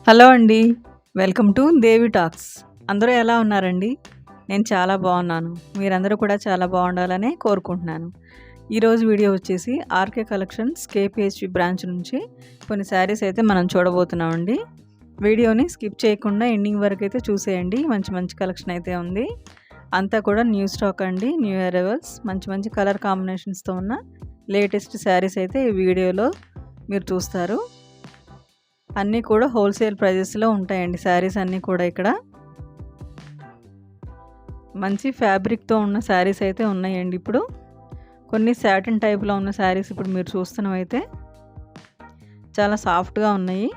Hello అండి. Welcome to Devi talks. అందరూ ఎలా ఉన్నారండి? నేను చాలా బాగున్నాను. మీరందరూ కూడా చాలా బాగుండాలనే కోరుకుంటున్నాను. ఈరోజు వీడియో వచ్చేసి ఆర్కే కలెక్షన్స్ కేపీహెచ్‌వి బ్రాంచ్ నుంచి కొన్ని శారీస్ అయితే మనం చూడబోతున్నామండి. వీడియోని స్కిప్ చేయకుండా ఎండింగ్ వరకు అయితే చూసేయండి. మంచి మంచి కలెక్షన్ అయితే ఉంది. అంతా కూడా న్యూ స్టాక్ అండి. న్యూ అరైవల్స్ మంచి మంచి కలర్ కాంబినేషన్స్‌తో ఉన్న లేటెస్ట్ శారీస్ అయితే ఈ వీడియోలో మీరు చూస్తారు. అన్నీ కూడా హోల్సేల్ ప్రైజెస్లో ఉంటాయండి శారీస్ అన్నీ కూడా. ఇక్కడ మంచి ఫ్యాబ్రిక్తో ఉన్న శారీస్ అయితే ఉన్నాయండి. ఇప్పుడు కొన్ని సాటిన్ టైప్లో ఉన్న శారీస్ ఇప్పుడు మీరు చూస్తున్నవైతే చాలా సాఫ్ట్గా ఉన్నాయి.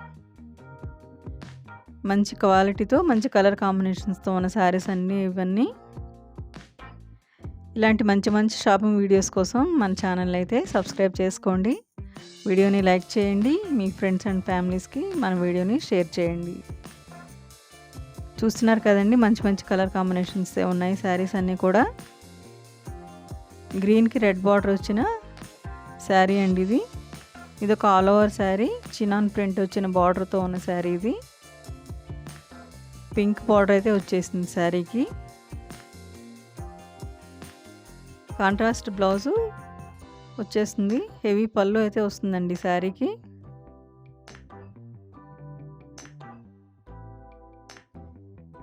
మంచి క్వాలిటీతో మంచి కలర్ కాంబినేషన్స్తో ఉన్న శారీస్ అన్నీ ఇవన్నీ. ఇలాంటి మంచి మంచి షాపింగ్ వీడియోస్ కోసం మన ఛానల్ అయితే సబ్స్క్రైబ్ చేసుకోండి. వీడియోని లైక్ చేయండి. మీ ఫ్రెండ్స్ అండ్ ఫ్యామిలీస్కి మన వీడియోని షేర్ చేయండి. చూస్తున్నారు కదండి, మంచి మంచి కలర్ కాంబినేషన్స్ ఉన్నాయి శారీస్ అన్నీ కూడా. గ్రీన్కి రెడ్ బార్డర్ వచ్చిన శారీ అండి ఇది. ఇది ఒక all over sari, chinon print వచ్చిన బార్డర్తో ఉన్న శారీ ఇది. పింక్ బార్డర్ అయితే వచ్చేసింది శారీకి. కాంట్రాస్ట్ బ్లౌజు వచ్చేస్తుంది. హెవీ పళ్ళు అయితే వస్తుందండి శారీకి.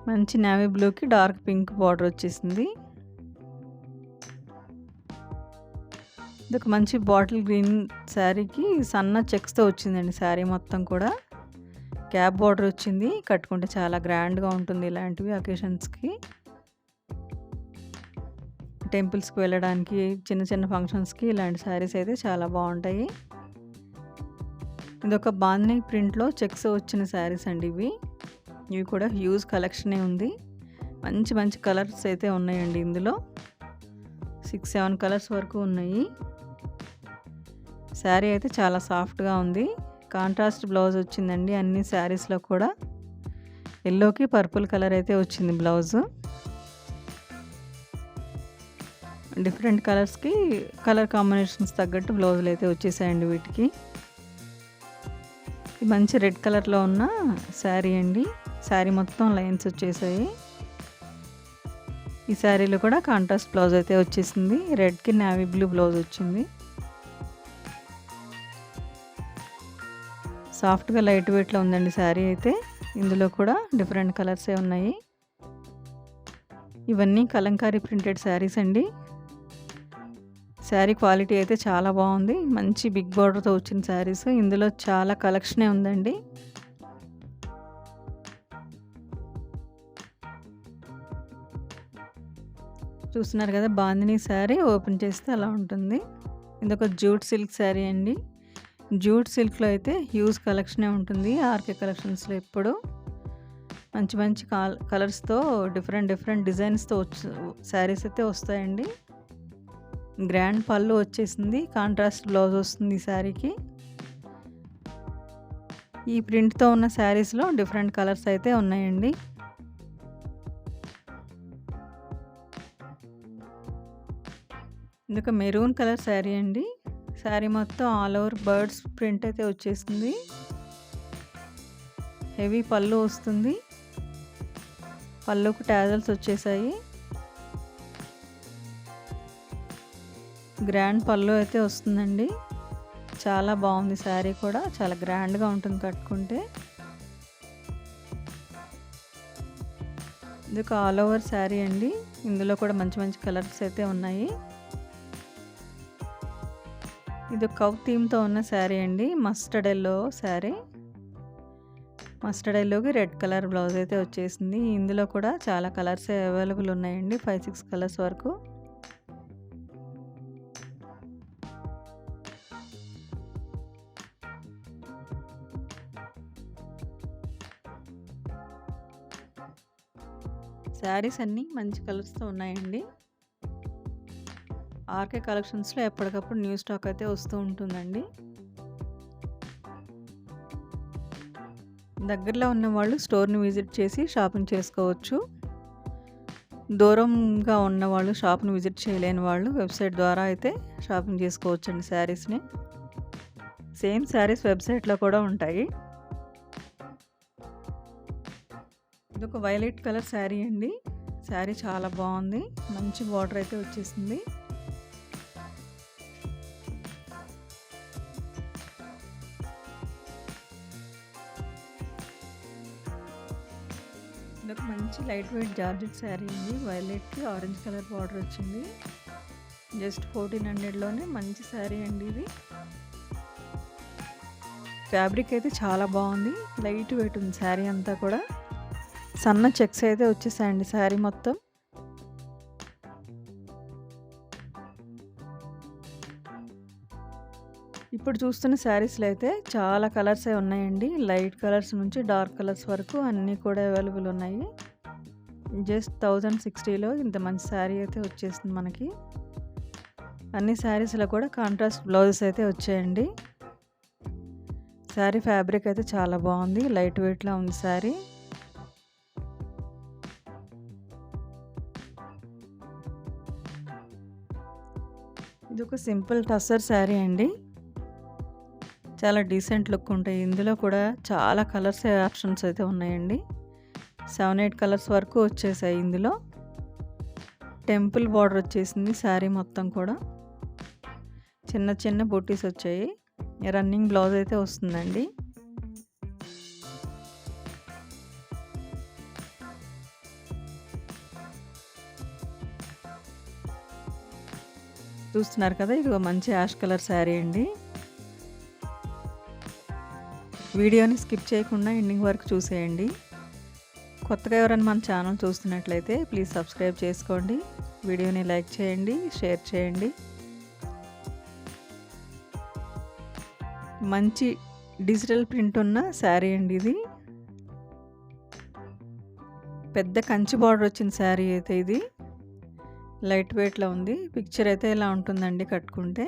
మంచి నేవీ బ్లూకి డార్క్ పింక్ బార్డర్ వచ్చేసింది. ఇది ఒక మంచి బాటిల్ గ్రీన్ శారీకి సన్న చెక్స్తో వచ్చిందండి శారీ మొత్తం కూడా. క్యాప్ బార్డర్ వచ్చింది. కట్టుకుంటే చాలా గ్రాండ్గా ఉంటుంది ఇలాంటివి అకేషన్స్కి. టెంపుల్స్కి వెళ్ళడానికి, చిన్న చిన్న ఫంక్షన్స్కి ఇలాంటి శారీస్ అయితే చాలా బాగుంటాయి. ఇది ఒక బాందిని ప్రింట్లో చెక్స్ వచ్చిన శారీస్ అండి ఇవి. ఇవి కూడా హ్యూజ్ కలెక్షనే ఉంది. మంచి మంచి కలర్స్ అయితే ఉన్నాయండి ఇందులో. 6-7 కలర్స్ వరకు ఉన్నాయి. శారీ అయితే చాలా సాఫ్ట్గా ఉంది. కాంట్రాస్ట్ బ్లౌజ్ వచ్చిందండి అన్ని శారీస్లో కూడా. ఎల్లోకి పర్పుల్ కలర్ అయితే వచ్చింది బ్లౌజు. డిఫరెంట్ కలర్స్కి కలర్ కాంబినేషన్స్ తగ్గట్టు బ్లౌజులు అయితే వచ్చేసాయండి వీటికి. మంచి రెడ్ కలర్లో ఉన్న శారీ అండి. శారీ మొత్తం లైన్స్ వచ్చేసాయి. ఈ శారీలో కూడా కాంట్రాస్ట్ బ్లౌజ్ అయితే వచ్చేసింది. రెడ్కి నేవీ బ్లూ బ్లౌజ్ వచ్చింది. సాఫ్ట్గా లైట్ వెయిట్లో ఉందండి శారీ అయితే. ఇందులో కూడా డిఫరెంట్ కలర్సే ఉన్నాయి. ఇవన్నీ కలంకారీ ప్రింటెడ్ శారీస్ అండి. శారీ క్వాలిటీ అయితే చాలా బాగుంది. మంచి బిగ్ బార్డర్తో వచ్చిన శారీస్. ఇందులో చాలా కలెక్షనే ఉందండి. చూస్తున్నారు కదా, బాందిని శారీ ఓపెన్ చేస్తే అలా ఉంటుంది. ఇది ఒక జూట్ సిల్క్ శారీ అండి. జూట్ సిల్క్లో అయితే హ్యూజ్ కలెక్షనే ఉంటుంది ఆర్కే కలెక్షన్స్లో. ఎప్పుడు మంచి మంచి కలర్స్తో డిఫరెంట్ డిఫరెంట్ డిజైన్స్తో శారీస్ అయితే వస్తాయండి. గ్రాండ్ పళ్ళు వచ్చేసింది. కాంట్రాస్ట్ బ్లౌజ్ వస్తుంది ఈ శారీకి. ఈ ప్రింట్తో ఉన్న శారీస్లో డిఫరెంట్ కలర్స్ అయితే ఉన్నాయండి. ఇది ఒక మెరూన్ కలర్ శారీ అండి. శారీ మొత్తం ఆల్ ఓవర్ బర్డ్స్ ప్రింట్ అయితే వచ్చేసింది. హెవీ పళ్ళు వస్తుంది. పళ్ళుకు టాజల్స్ వచ్చేసాయి. గ్రాండ్ పళ్ళు అయితే వస్తుందండి. చాలా బాగుంది శారీ కూడా. చాలా గ్రాండ్గా ఉంటుంది కట్టుకుంటే. ఇది ఒక ఆల్ ఓవర్ శారీ అండి. ఇందులో కూడా మంచి మంచి కలర్స్ అయితే ఉన్నాయి. ఇది కవ్ థీమ్తో ఉన్న శారీ అండి. Mustard yellow sari. మస్టర్డ్ ఎల్లోకి రెడ్ కలర్ బ్లౌజ్ అయితే వచ్చేసింది. ఇందులో కూడా చాలా కలర్స్ అవైలబుల్ ఉన్నాయండి. 5-6 కలర్స్ వరకు. శారీస్ అన్నీ మంచి కలర్స్తో ఉన్నాయండి. ఆర్కే కలెక్షన్స్లో ఎప్పటికప్పుడు న్యూ స్టాక్ అయితే వస్తూ ఉంటుందండి. దగ్గరలో ఉన్న వాళ్ళు స్టోర్ని విజిట్ చేసి షాపింగ్ చేసుకోవచ్చు. దూరంగా ఉన్న వాళ్ళు షాప్ని విజిట్ చేయలేని వాళ్ళు వెబ్సైట్ ద్వారా అయితే షాపింగ్ చేసుకోవచ్చు అండి శారీస్ని. సేమ్ శారీస్ వెబ్సైట్లో కూడా ఉంటాయి. ఇదొక వైలెట్ కలర్ శారీ అండి. శారీ చాలా బాగుంది, మంచి బార్డర్ అయితే వచ్చేసింది. ఇదొక మంచి లైట్ వెయిట్ జార్జెట్ శారీ అండి. వైలెట్కి ఆరెంజ్ కలర్ బార్డర్ వచ్చింది. జస్ట్ 1400లోనే మంచి శారీ అండి ఇది. ఫ్యాబ్రిక్ అయితే చాలా బాగుంది, లైట్ వెయిట్ ఉంది శారీ అంతా కూడా. సన్న చెక్స్ అయితే వచ్చేసాయండి శారీ మొత్తం. ఇప్పుడు చూస్తున్న శారీస్లో అయితే చాలా కలర్సే ఉన్నాయండి. లైట్ కలర్స్ నుంచి డార్క్ కలర్స్ వరకు అన్నీ కూడా అవైలబుల్ ఉన్నాయి. జస్ట్ 1060లో ఇంత మంచి శారీ అయితే వచ్చేసింది మనకి. అన్ని శారీస్లో కూడా కాంట్రాస్ట్ బ్లౌజెస్ అయితే వచ్చాయండి. శారీ ఫ్యాబ్రిక్ అయితే చాలా బాగుంది, లైట్ వెయిట్లో ఉంది శారీ. ఇది ఒక సింపుల్ టస్సర్ శారీ అండి. చాలా డీసెంట్ లుక్ ఉంటాయి. ఇందులో కూడా చాలా కలర్స్ ఆప్షన్స్ అయితే ఉన్నాయండి. 7-8 కలర్స్ వరకు వచ్చేసాయి ఇందులో. టెంపుల్ బార్డర్ వచ్చేసింది శారీ మొత్తం కూడా. చిన్న చిన్న బూటీస్ వచ్చాయి. రన్నింగ్ బ్లౌజ్ అయితే వస్తుందండి. చూస్తున్నారు కదా, ఇది ఒక మంచి యాష్ కలర్ శారీ అండి. వీడియోని స్కిప్ చేయకుండా ఎండింగ్ వరకు చూసేయండి. కొత్తగా ఎవరైనా మన ఛానల్ చూస్తున్నట్లయితే ప్లీజ్ సబ్స్క్రైబ్ చేసుకోండి. వీడియోని లైక్ చేయండి, షేర్ చేయండి. మంచి డిజిటల్ ప్రింట్ ఉన్న శారీ అండి ఇది. పెద్ద కంచి బార్డర్ వచ్చిన శారీ అయితే ఇది. లైట్ వెయిట్లో ఉంది. పిక్చర్ అయితే ఇలా ఉంటుందండి కట్టుకుంటే.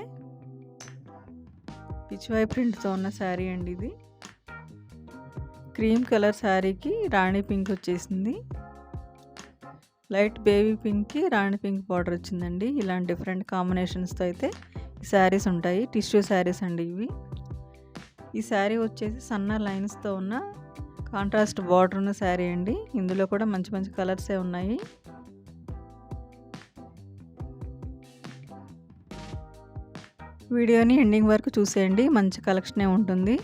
పిచ్వై ప్రింట్తో ఉన్న శారీ అండి ఇది. క్రీమ్ కలర్ శారీకి రాణి పింక్ వచ్చేసింది. లైట్ బేబీ పింక్కి రాణి పింక్ బార్డర్ వచ్చిందండి. ఇలాంటి డిఫరెంట్ కాంబినేషన్స్తో అయితే ఈ శారీస్ ఉంటాయి. టిష్యూ శారీస్ అండి ఇవి. ఈ శారీ వచ్చేసి సన్న లైన్స్తో ఉన్న కాంట్రాస్ట్ బార్డర్ ఉన్న శారీ అండి. ఇందులో కూడా మంచి మంచి కలర్సే ఉన్నాయి. వీడియోని ఎండింగ్ వరకు చూసేయండి, మంచి కలెక్షనే ఉంటుంది.